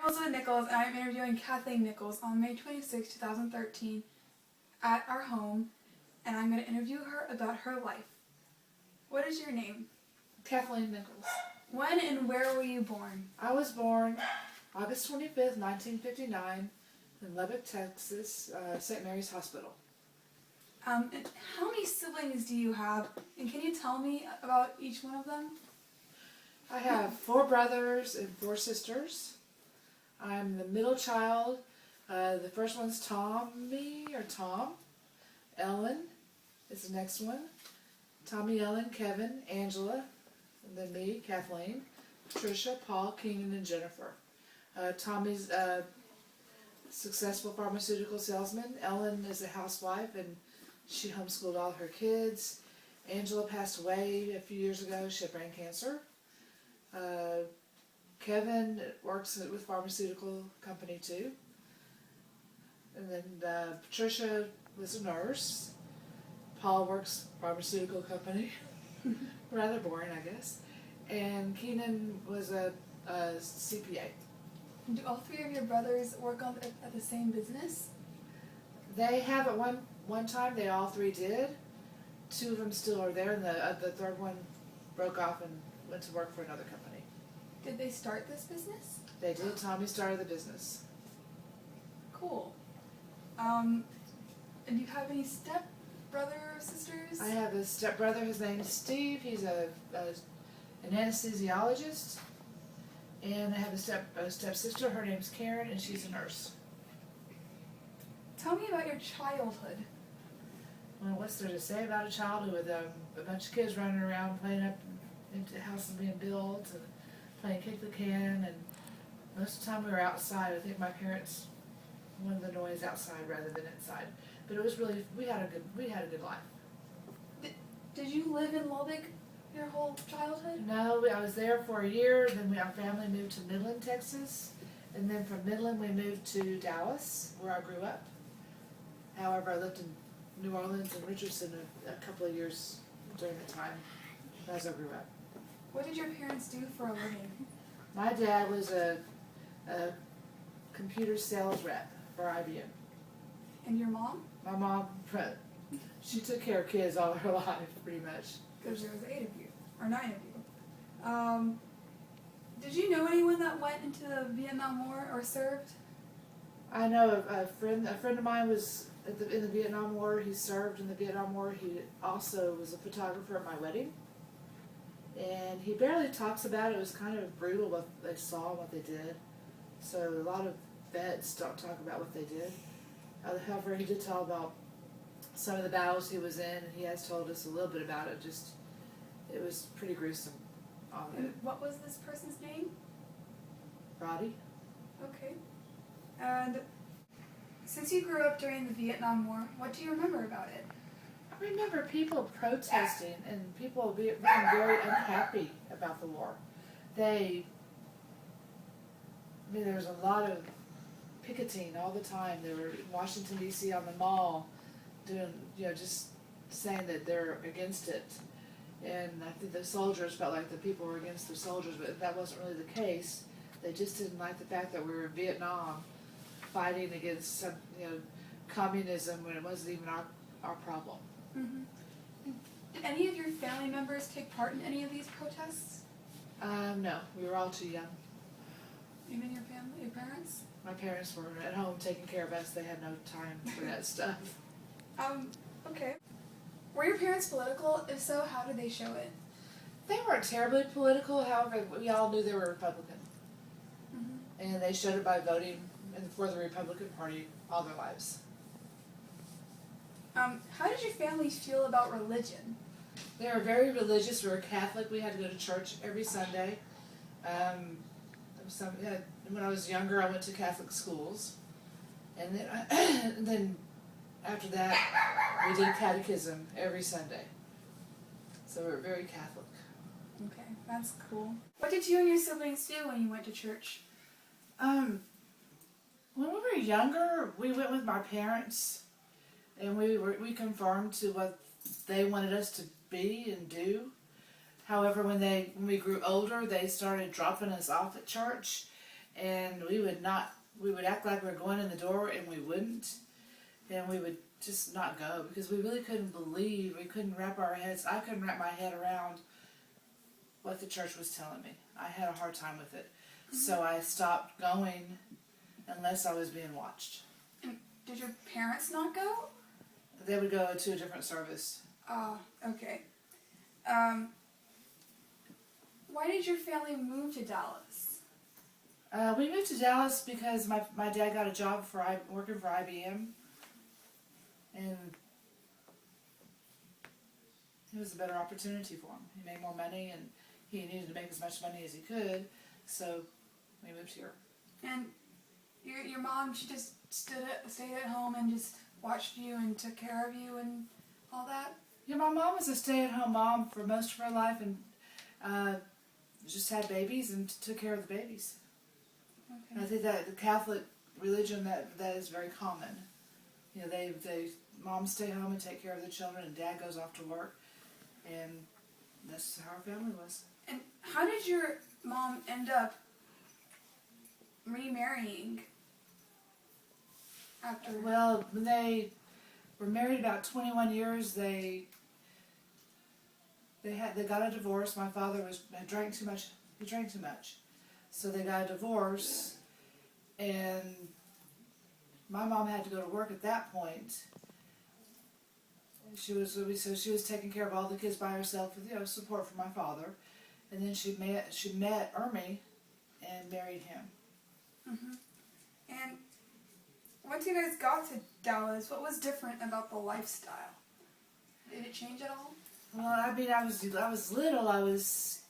Kathleen Nichols, and I'm interviewing Kathleen Nichols on May 26, 2013 at our home, and I'm going to interview her about her life. What is your name? Kathleen Nichols. When and where were you born? I was born August 25th, 1959 in Lubbock, Texas, St. Mary's Hospital. And how many siblings do you have, and can you tell me about each one of them? I have 4 brothers and 4 sisters. I'm the middle child. The first one's Tommy, or Tom. Ellen is the next one. Tommy, Ellen, Kevin, Angela, and then me, Kathleen, Patricia, Paul, Keenan, and Jennifer. Tommy's a successful pharmaceutical salesman. Ellen is a housewife, and she homeschooled all her kids. Angela passed away a few years ago. She had brain cancer. Kevin works with a pharmaceutical company too. And then Patricia was a nurse. Paul works pharmaceutical company. Rather boring, I guess. And Keenan was a CPA. Do all 3 of your brothers work at the same business? They have at one time, they all 3 did. 2 of them still are there, and the third one broke off and went to work for another company. Did they start this business? They did. Tommy started the business. Cool. And do you have any step-brother or sisters? I have a stepbrother. His name is Steve. He's an anesthesiologist. And I have a stepsister. Her name's Karen, and she's a nurse. Tell me about your childhood. Well, what's there to say about a childhood with a bunch of kids running around playing up into houses being built and playing kick the can, and most of the time we were outside. I think my parents wanted the noise outside rather than inside. But it was really, we had a good life. Did you live in Lubbock your whole childhood? No, I was there for a year. Then our family moved to Midland, Texas, and then from Midland we moved to Dallas, where I grew up. However, I lived in New Orleans and Richardson a couple of years during the time as I grew up. What did your parents do for a living? My dad was a computer sales rep for IBM. And your mom? My mom, she took care of kids all her life, pretty much. Because there was 8 of you, or 9 of you. Did you know anyone that went into the Vietnam War or served? I know a friend of mine was in the Vietnam War. He served in the Vietnam War. He also was a photographer at my wedding. And he barely talks about it. It was kind of brutal what they saw and what they did. So a lot of vets don't talk about what they did. However, he did tell about some of the battles he was in, and he has told us a little bit about it. Just, it was pretty gruesome, all of it. What was this person's name? Roddy? Okay. And since you grew up during the Vietnam War, what do you remember about it? I remember people protesting and people being very unhappy about the war. There was a lot of picketing all the time. They were in Washington, D.C. on the mall doing, just saying that they're against it. And I think the soldiers felt like the people were against the soldiers, but that wasn't really the case. They just didn't like the fact that we were in Vietnam fighting against some, communism when it wasn't even our problem. Mm-hmm. Did any of your family members take part in any of these protests? No, we were all too young. Even your family, your parents? My parents were at home taking care of us. They had no time for that stuff. Okay. Were your parents political? If so, how did they show it? They weren't terribly political, however, we all knew they were Republican. Mm-hmm. And they showed it by voting for the Republican Party all their lives. How did your family feel about religion? They were very religious. We were Catholic. We had to go to church every Sunday. When I was younger, I went to Catholic schools. And then after that, we did catechism every Sunday. So we were very Catholic. Okay, that's cool. What did you and your siblings do when you went to church? When we were younger, we went with my parents, and we conformed to what they wanted us to be and do. However, when we grew older, they started dropping us off at church, and we would act like we were going in the door and we wouldn't, and we would just not go because we really couldn't believe, I couldn't wrap my head around what the church was telling me. I had a hard time with it. So I stopped going unless I was being watched. And did your parents not go? They would go to a different service. Oh, okay. Why did your family move to Dallas? We moved to Dallas because my dad got a job working for IBM, and it was a better opportunity for him. He made more money, and he needed to make as much money as he could, so we moved here. And your mom, she just stayed at home and just watched you and took care of you and all that? Yeah, my mom was a stay-at-home mom for most of her life, and just had babies and took care of the babies. Okay. And I think that the Catholic religion, that is very common. You know, they moms stay home and take care of the children, and dad goes off to work, and that's how our family was. And how did your mom end up remarrying after? Well, when they were married about 21 years, they got a divorce. My father drank too much. He drank too much, so they got a divorce, and my mom had to go to work at that point. She was taking care of all the kids by herself with support from my father, and then she met Ermi and married him. Mm-hmm. And once you guys got to Dallas, what was different about the lifestyle? Did it change at all? Well, I mean, I was little. I was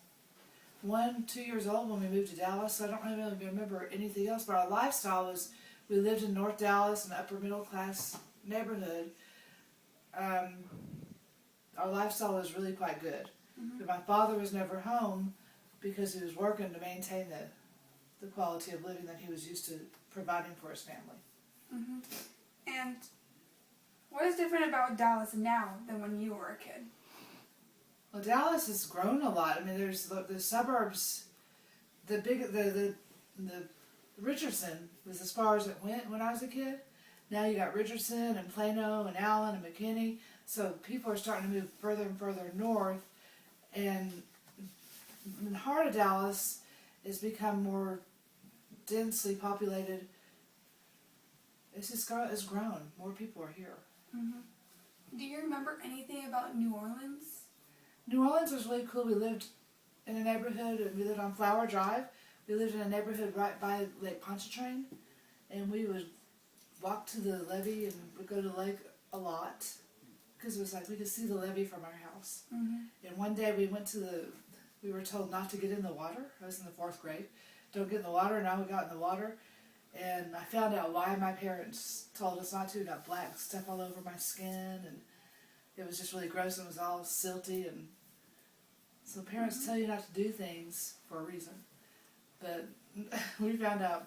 1-2 years old when we moved to Dallas, so I don't really remember anything else. But our lifestyle was, we lived in North Dallas, an upper middle class neighborhood. Our lifestyle was really quite good. Mm-hmm. But my father was never home because he was working to maintain the quality of living that he was used to providing for his family. Mm-hmm. And what is different about Dallas now than when you were a kid? Well, Dallas has grown a lot. I mean, there's the suburbs. The Richardson was as far as it went when I was a kid. Now you got Richardson and Plano and Allen and McKinney. So people are starting to move further and further north, and the heart of Dallas has become more densely populated. It's grown. More people are here. Mm-hmm. Do you remember anything about New Orleans? New Orleans was really cool. We lived in a neighborhood, and we lived on Flower Drive. We lived in a neighborhood right by Lake Pontchartrain, and we would walk to the levee and would go to the lake a lot because it was like we could see the levee from our house. Mm-hmm. And one day we were told not to get in the water. I was in the 4th grade. Don't get in the water, and now we got in the water. And I found out why my parents told us not to. Got black stuff all over my skin, and it was just really gross, and it was all silty. And so parents tell you not to do things for a reason. But we found out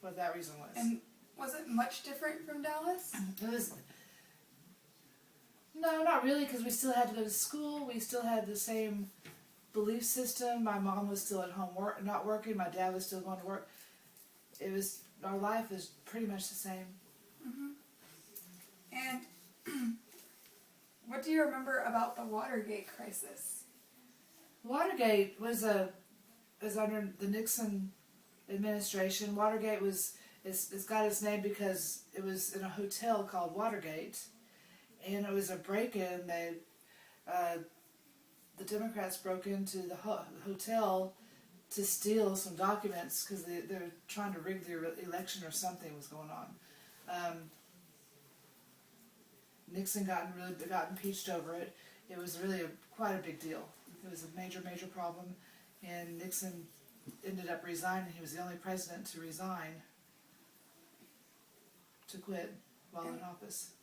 what that reason was. And was it much different from Dallas? It was... No, not really, because we still had to go to school. We still had the same belief system. My mom was still at home not working. My dad was still going to work. Our life is pretty much the same. Mm-hmm. And what do you remember about the Watergate crisis? Watergate was under the Nixon administration. Watergate it's got its name because it was in a hotel called Watergate, and it was a break-in. The Democrats broke into the hotel to steal some documents because they're trying to rig the election or something was going on. Nixon got impeached over it. It was really quite a big deal. It was a major problem, and Nixon ended up resigning. He was the only president to resign, to quit while in office.